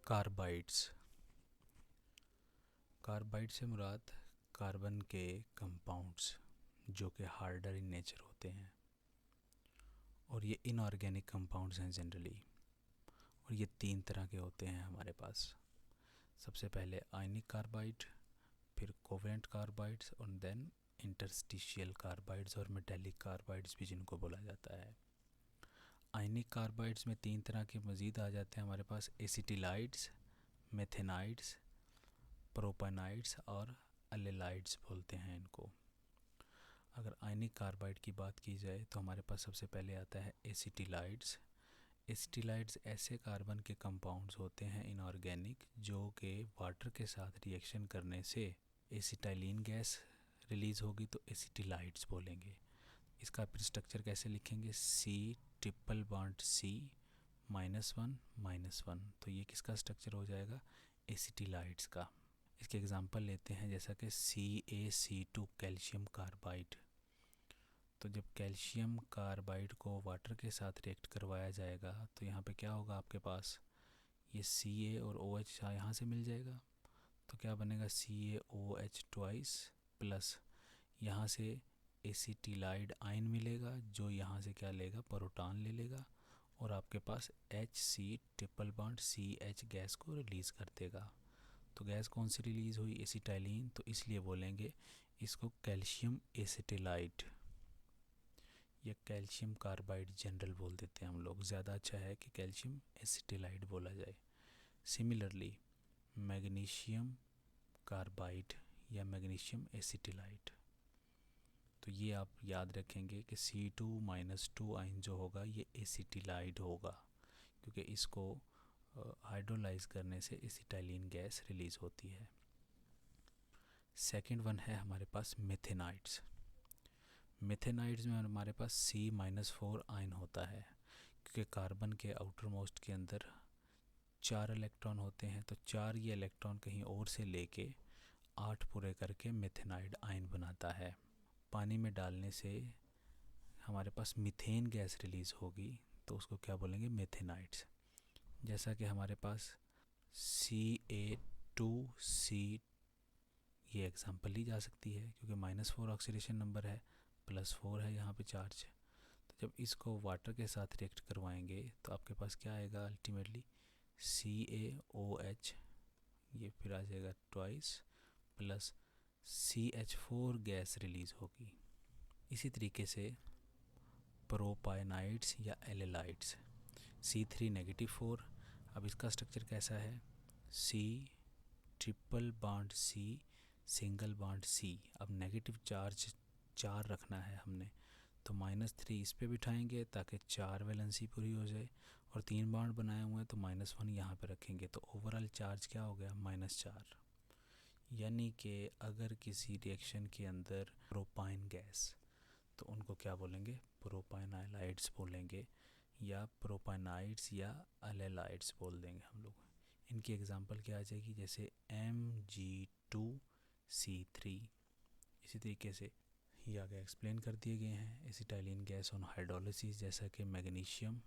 Carbides. Carbide से मुराद carbon के compounds जो कि हार्डर इन नेचर होते हैं और ये इनऑर्गेनिक कंपाउंड्स हैं जनरली। और ये तीन तरह के होते हैं हमारे पास। सबसे पहले आयनिक कार्बाइड, फिर कोवेलेंट कार्बाइड्स और देन इंटरस्टिशियल कार्बाइड्स और मेटेलिक कार्बाइड्स भी जिनको बोला जाता है। आयनिक कार्बाइड्स में तीन तरह के मज़ीद आ जाते हैं हमारे पास, एसिटिलाइड्स, मेथेनाइड्स, प्रोपेनाइड्स और अलेलाइड्स बोलते हैं इनको। अगर आयनिक कार्बाइड की बात की जाए तो हमारे पास सबसे पहले आता है एसिटिलाइड्स। एसिटिलाइड्स ऐसे कार्बन के कंपाउंड्स होते हैं इनऑर्गेनिक जो कि वाटर के साथ रिएक्शन करने से एसिटाइलिन गैस रिलीज़ होगी तो एसिटिलाइड्स बोलेंगे। इसका फिर स्ट्रक्चर कैसे लिखेंगे, सी ट्रिपल बॉन्ड सी -1 तो ये किसका स्ट्रक्चर हो जाएगा, एसिटिलाइड्स का। इसके एग्जांपल लेते हैं जैसा कि CaC2 कैल्शियम कार्बाइड। तो जब कैल्शियम कार्बाइड को वाटर के साथ रिएक्ट करवाया जाएगा तो यहाँ पे क्या होगा, आपके पास ये Ca और OH यहाँ से मिल जाएगा तो क्या बनेगा, CaOH ट्वाइस प्लस यहाँ से एसिटिलाइड आयन मिलेगा जो यहाँ से क्या लेगा, प्रोटॉन ले लेगा और आपके पास HC triple bond CH gas को रिलीज़ कर देगा। तो गैस कौन सी रिलीज़ हुई, एसिटाइलिन, तो इसलिए बोलेंगे इसको कैल्शियम एसिटिलाइड या कैल्शियम कार्बाइड जनरल बोल देते हैं हम लोग। ज़्यादा अच्छा है कि कैल्शियम एसिटिलाइड बोला जाए। सिमिलरली मैग्नीशियम कार्बाइड या मैग्नीशियम एसिटिलाइड, तो ये आप याद रखेंगे कि C2- आयन जो होगा ये एसिटिलाइड होगा क्योंकि इसको हाइड्रोलाइज करने से एसिटाइलिन गैस रिलीज़ होती है। सेकंड वन है हमारे पास मेथेनाइड्स। मेथेनाइड्स में हमारे पास C-4 आयन होता है क्योंकि कार्बन के आउटर मोस्ट के अंदर 4 इलेक्ट्रॉन होते हैं तो 4 ये इलेक्ट्रॉन कहीं और से लेके 8 पूरे करके मेथेनाइड आयन बनाता है। पानी में डालने से हमारे पास मीथेन गैस रिलीज़ होगी तो उसको क्या बोलेंगे, मेथेनाइड्स। जैसा कि हमारे पास Ca2C ये एग्जांपल ली जा सकती है क्योंकि -4 ऑक्सीडेशन नंबर है, +4 है यहाँ पे चार्ज। तो जब इसको वाटर के साथ रिएक्ट करवाएंगे तो आपके पास क्या आएगा, अल्टीमेटली CaOH ये फिर आ जाएगा twice plus CH4 gas release होगी। इसी तरीके से प्रोपाइनाइड्स या एलेलाइड्स, C3-4। अब इसका स्ट्रक्चर कैसा है, C triple bond C single bond C। अब नेगेटिव चार्ज 4 रखना है हमने तो -3 इस पे बिठाएंगे ताकि 4 वैलेंसी पूरी हो जाए और 3 बॉन्ड बनाए हुए हैं तो -1 यहाँ पे रखेंगे तो ओवरऑल चार्ज क्या हो गया, -4। यानी कि अगर किसी रिएक्शन के अंदर प्रोपाइन गैस तो उनको क्या बोलेंगे, प्रोपाइनाइलाइड्स बोलेंगे या प्रोपाइनाइड्स या अलेलाइड्स बोल देंगे हम लोग। इनकी एग्जांपल क्या आ जाएगी, जैसे Mg2C3। इसी तरीके से ये आगे एक्सप्लेन कर दिए गए हैं एसिटाइलिन गैस ऑन हाइड्रोलिसिस। जैसा कि मैग्नीशियम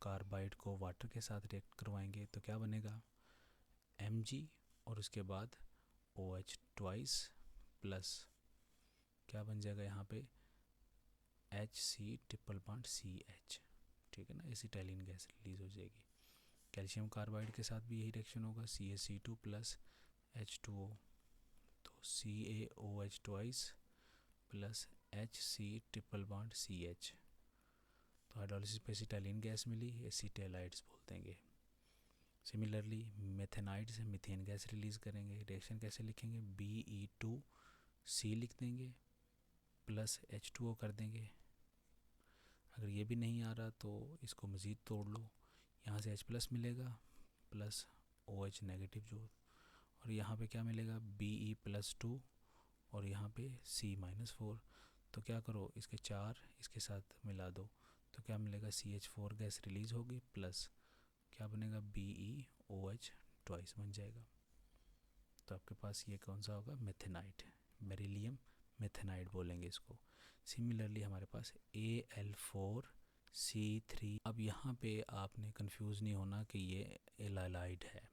कार्बाइड को वाटर के साथ रिएक्ट करवाएंगे तो क्या बनेगा, Mg और उसके बाद OH ट्वाइस प्लस क्या बन जाएगा यहाँ पे HC ट्रिपल बॉन्ड CH। ठीक है ना, एसिटाइलिन गैस रिलीज़ हो जाएगी। कैल्शियम कार्बाइड के साथ भी यही रिएक्शन होगा, CaC2 प्लस H2O तो CaOH twice plus HC triple bond CH। तो हाइड्रोलिसिस पे एसिटाइलिन गैस मिली, एसिटाइलाइड्स बोल देंगे। सिमिलरली मेथेनाइड से मीथेन गैस रिलीज़ करेंगे। रिएक्शन कैसे लिखेंगे, Be2C लिख देंगे प्लस H2O कर देंगे। अगर ये भी नहीं आ रहा तो इसको मज़ीद तोड़ लो, यहाँ से H+ मिलेगा प्लस OH नेगेटिव जो, और यहाँ पे क्या मिलेगा Be+2 और यहाँ पे C-4। तो क्या करो, इसके 4 इसके साथ मिला दो तो क्या मिलेगा, CH4 गैस रिलीज़ होगी प्लस क्या बनेगा, BeOH ट्वाइस बन जाएगा। तो आपके पास ये कौन सा होगा, मेथेनाइड, बेरिलियम मेथेनाइड बोलेंगे इसको। सिमिलरली हमारे पास Al4C3। अब यहाँ पे आपने कंफ्यूज नहीं होना कि ये एलाइड है,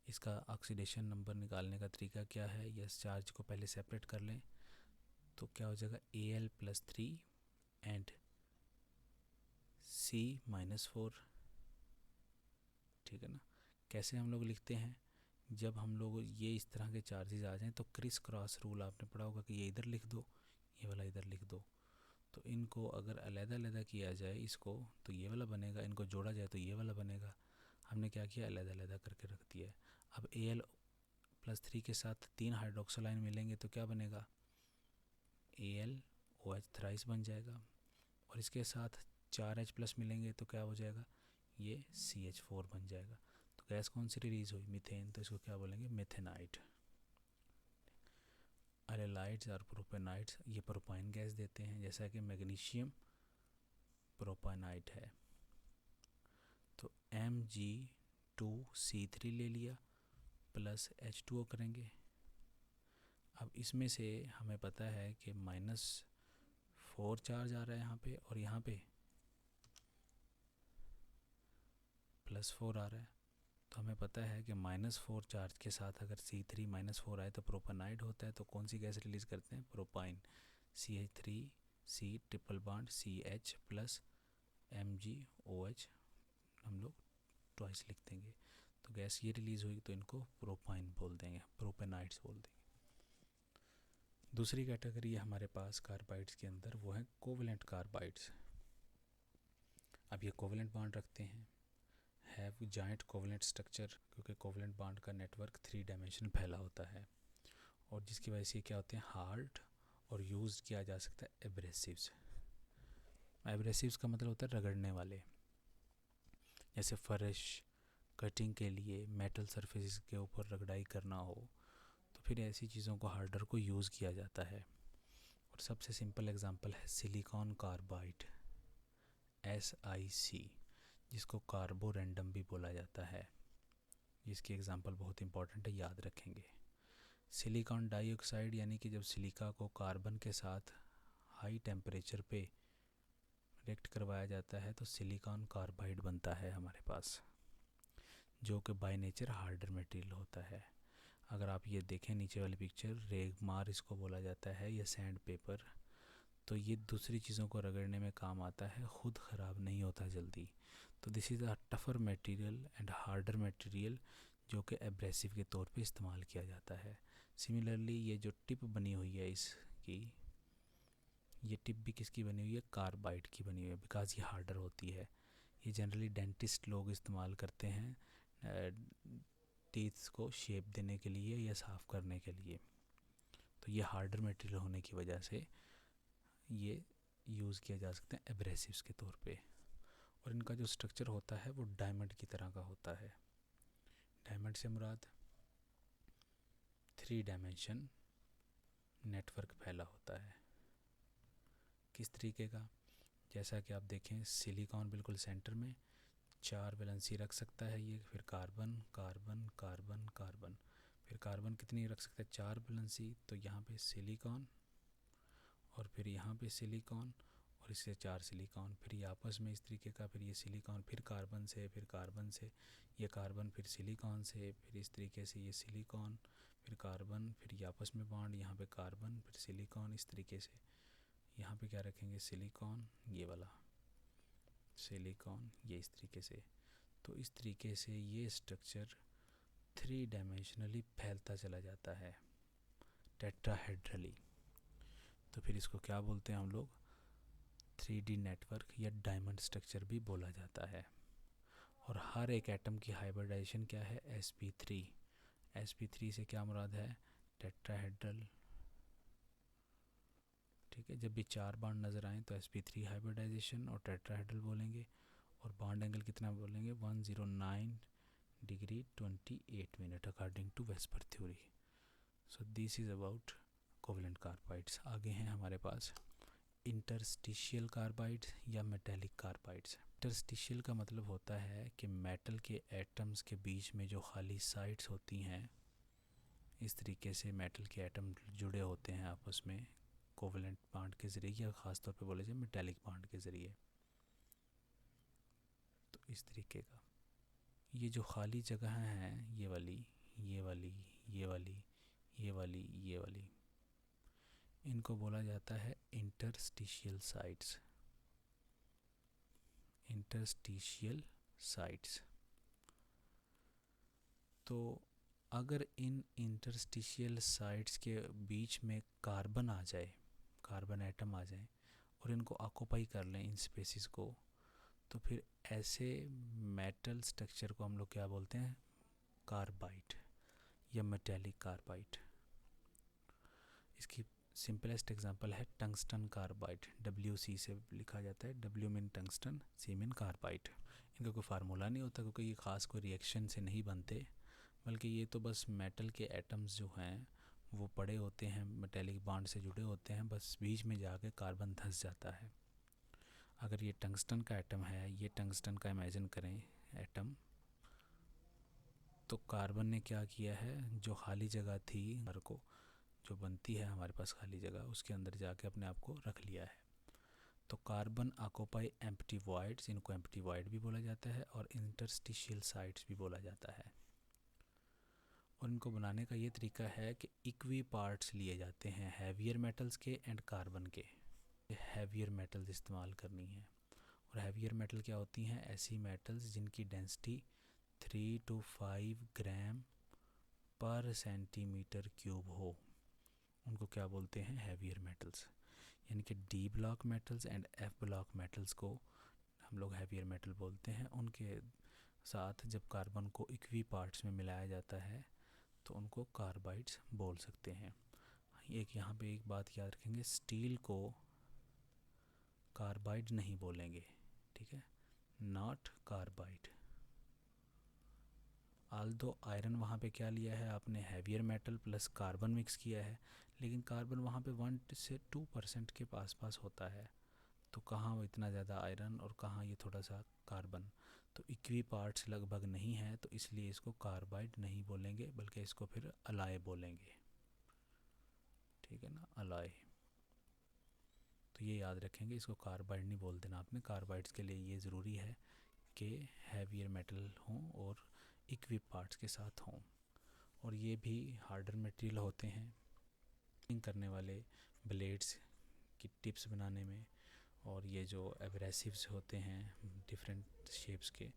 इसका ऑक्सीडेशन नंबर निकालने का तरीका क्या है, यस चार्ज को पहले सेपरेट कर लें तो क्या हो जाएगा Al+3 एंड C-4, ठीक है ना। कैसे हम लोग लिखते हैं, जब हम लोग ये इस तरह के चार्जेस आ जाएं तो क्रिस क्रॉस रूल आपने पढ़ा होगा कि ये इधर लिख दो, ये वाला इधर लिख दो। तो इनको अगर अलग-अलग किया जाए इसको तो ये वाला बनेगा, इनको जोड़ा जाए तो ये वाला बनेगा। हमने क्या किया, अलग-अलग करके रख दिया है। अब Al+3 के साथ 3 हाइड्रोक्सिल आयन मिलेंगे तो क्या बनेगा, AlOH थ्राइस बन जाएगा। और इसके साथ 4H+ मिलेंगे तो क्या हो जाएगा, ये CH4 बन जाएगा। तो गैस कौन सी रिलीज हुई, मीथेन, तो इसको क्या बोलेंगे, मेथेनाइट। एलाइड्स और प्रोपेनाइट्स ये प्रोपाइन गैस देते हैं, जैसा कि मैग्नीशियम प्रोपानाइट है। तो Mg2C3 ले लिया प्लस H2O करेंगे। अब इसमें से हमें पता है कि -4 चार्ज आ रहा है यहाँ पे और यहाँ पे +4 आ रहा है। तो हमें पता है कि -4 चार्ज के साथ अगर C3 -4 आए तो प्रोपानाइड होता है। तो कौन सी गैस रिलीज़ करते हैं, propyne. CH3C triple bond CH plus MgOH हम लोग ट्वाइस लिख देंगे। तो गैस ये रिलीज़ हुई तो इनको प्रोपाइन बोल देंगे, प्रोपेनाइड्स बोल देंगे। दूसरी कैटेगरी है हमारे पास कार्बाइड्स के अंदर, वो है कोवलेंट कार्बाइड्स। अब ये कोवलेंट बॉन्ड रखते हैं, हैव जॉइंट कोवलेंट स्ट्रक्चर, क्योंकि कोवलेंट बॉन्ड का नेटवर्क 3 डायमेंशन फैला होता है और जिसकी वजह से क्या होते हैं, हार्ड और यूज़ किया जा सकता है एब्रेसिव्स। एब्रेसिव्स का मतलब होता है रगड़ने वाले, जैसे फर्श कटिंग के लिए मेटल सरफेस के ऊपर रगड़ाई करना हो तो फिर ऐसी चीज़ों को हार्डर को यूज़ किया जाता है। और सबसे सिंपल एग्जांपल है सिलिकॉन कार्बाइड SiC, जिसको कार्बोरेंडम भी बोला जाता है। इसकी एग्जांपल बहुत इंपॉर्टेंट है, याद रखेंगे। सिलिकॉन डाइऑक्साइड यानी कि जब सिलिका को कार्बन के साथ हाई टेम्परेचर पे रिएक्ट करवाया जाता है तो सिलिकॉन कार्बाइड बनता है हमारे पास, जो कि बाय नेचर हार्डर मटेरियल होता है। अगर आप ये देखें नीचे वाली पिक्चर, रेगमार इसको बोला जाता है या सैंड पेपर, तो ये दूसरी चीज़ों को रगड़ने में काम आता है, खुद ख़राब नहीं होता जल्दी। तो this is a tougher material and harder material जो कि एब्रेसिव के तौर पे इस्तेमाल किया जाता है। सिमिलरली ये जो टिप बनी हुई है इसकी, ये टिप भी किसकी बनी हुई है, कार्बाइड की बनी हुई है, बिकॉज ये हार्डर होती है। ये जनरली डेंटिस्ट लोग इस्तेमाल करते हैं टीथ्स को शेप देने के लिए या साफ़ करने के लिए। तो ये हार्डर मटेरियल होने की वजह से ये यूज़ किया जा सकता है एब्रेसिव्स के तौर पे। और इनका जो स्ट्रक्चर होता है वो डायमंड की तरह का होता है। डायमंड से मुराद 3 डायमेंशन नेटवर्क फैला होता है। किस तरीके का, जैसा कि आप देखें सिलिकॉन बिल्कुल सेंटर में 4 वैलेंसी रख सकता है ये, फिर कार्बन कार्बन कार्बन कार्बन, फिर कार्बन कितनी रख सकता है, 4 वैलेंसी। तो यहाँ पे सिलिकॉन और फिर यहाँ पे सिलिकॉन और इससे 4 सिलिकॉन, फिर ये आपस में इस तरीके का, फिर ये सिलिकॉन फिर कार्बन से, फिर कार्बन से ये कार्बन, फिर सिलिकॉन से, फिर इस तरीके से ये सिलिकॉन फिर कार्बन, फिर ये आपस में बॉन्ड, यहाँ पे कार्बन फिर सिलिकॉन, इस तरीके से। यहाँ पे क्या रखेंगे, सिलिकॉन, ये वाला सिलिकॉन, ये इस तरीके से। तो इस तरीके से ये स्ट्रक्चर 3 डायमेंशनली फैलता चला जाता है टेट्राहेड्रली। तो फिर इसको क्या बोलते हैं हम लोग, 3D नेटवर्क या डायमंड स्ट्रक्चर भी बोला जाता है। और हर एक एटम की हाइब्रिडाइजेशन क्या है, sp3। sp3 से क्या मुराद है, टेट्राहेड्रल। ठीक है, जब भी 4 बॉन्ड नज़र आएँ तो sp3 हाइब्रिडाइजेशन और टेट्राहेड्रल बोलेंगे। और बॉन्ड एंगल कितना बोलेंगे, 109 degree 28 minute according to VSEPR theory. So this is about covalent carbides. आगे हैं हमारे पास इंटरस्टिशियल कार्बाइड्स या मेटेलिक कार्बाइड्स। इंटरस्टिशियल का मतलब होता है कि मेटल के एटम्स के बीच में जो खाली साइड्स होती हैं, इस तरीके से मेटल के एटम जुड़े होते हैं आपस में कोवलेंट बॉन्ड के ज़रिए, या ख़ास तौर पे बोले जाए मेटेलिक बॉन्ड के ज़रिए। तो इस तरीके का ये जो खाली जगह हैं, ये वाली, ये वाली, ये वाली, ये वाली, ये वाली, इनको बोला जाता है इंटरस्टिशियल साइट्स। Interstitial sites. तो अगर इन इंटरस्टिशियल साइट्स के बीच में कार्बन आ जाए, कार्बन एटम आ जाए और इनको ऑक्यूपाई कर लें इन स्पेसिस को, तो फिर ऐसे मेटल स्ट्रक्चर को हम लोग क्या बोलते हैं? कार्बाइड या मेटेलिक कार्बाइड। इसकी सिंपलेस्ट एग्जांपल है टंगस्टन कार्बाइड, WC से लिखा जाता है, W mean tungsten, C mean carbide. इनका कोई फार्मूला नहीं होता क्योंकि ये ख़ास कोई रिएक्शन से नहीं बनते, बल्कि ये तो बस मेटल के एटम्स जो हैं वो पड़े होते हैं, मेटेलिक बॉन्ड से जुड़े होते हैं, बस बीच में जाके कार्बन धंस जाता है। अगर ये टंगस्टन का एटम है, ये टंगस्टन का इमेजिन करें एटम, तो कार्बन ने क्या किया है, जो खाली जगह थी को जो बनती है हमारे पास खाली जगह, उसके अंदर जाके अपने आप को रख लिया है। तो कार्बन ऑक्यूपाई एम्प्टी वॉइड्स, इनको एम्प्टी वॉइड भी बोला जाता है और इंटरस्टिशियल साइट्स भी बोला जाता है। और इनको बनाने का ये तरीका है कि इक्वी पार्ट्स लिए जाते हैं हैवियर मेटल्स के एंड कार्बन के। हैवियर मेटल्स इस्तेमाल करनी है। और हैवियर मेटल क्या होती हैं? ऐसी मेटल्स जिनकी डेंसिटी 3 to 5 ग्राम पर सेंटीमीटर क्यूब हो, उनको क्या बोलते हैं? Heavier metals. यानी कि D block metals and F block metals को हम लोग हैवियर मेटल बोलते हैं। उनके साथ जब कार्बन को इक्वी पार्ट्स में मिलाया जाता है तो उनको कार्बाइड्स बोल सकते हैं। एक यहाँ पे एक बात याद रखेंगे, स्टील को कार्बाइड नहीं बोलेंगे, ठीक है? Not carbide. आल्दो आयरन वहाँ पे क्या लिया है आपने? Heavier metal plus carbon mix किया है, लेकिन कार्बन वहाँ पे 1 से 2% के पास होता है। तो कहाँ वो इतना ज़्यादा आयरन और कहाँ ये थोड़ा सा कार्बन, तो इक्वी पार्ट्स लगभग नहीं है, तो इसलिए इसको कार्बाइड नहीं बोलेंगे, बल्कि इसको फिर अलाय बोलेंगे। ठीक है ना, अलाय। तो ये याद रखेंगे, इसको कार्बाइड नहीं बोल देना आपने। कार्बाइड्स के लिए ये ज़रूरी है कि हैवियर मेटल हों और इक्वी पार्ट्स के साथ हों, और ये भी हार्डर मटेरियल होते हैं करने वाले, ब्लेड्स की टिप्स बनाने में, और ये जो एब्रेसिव्स होते हैं डिफरेंट शेप्स के,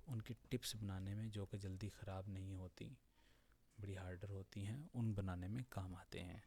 उनकी टिप्स बनाने में, जो कि जल्दी ख़राब नहीं होती, बड़ी हार्डर होती हैं, उन बनाने में काम आते हैं।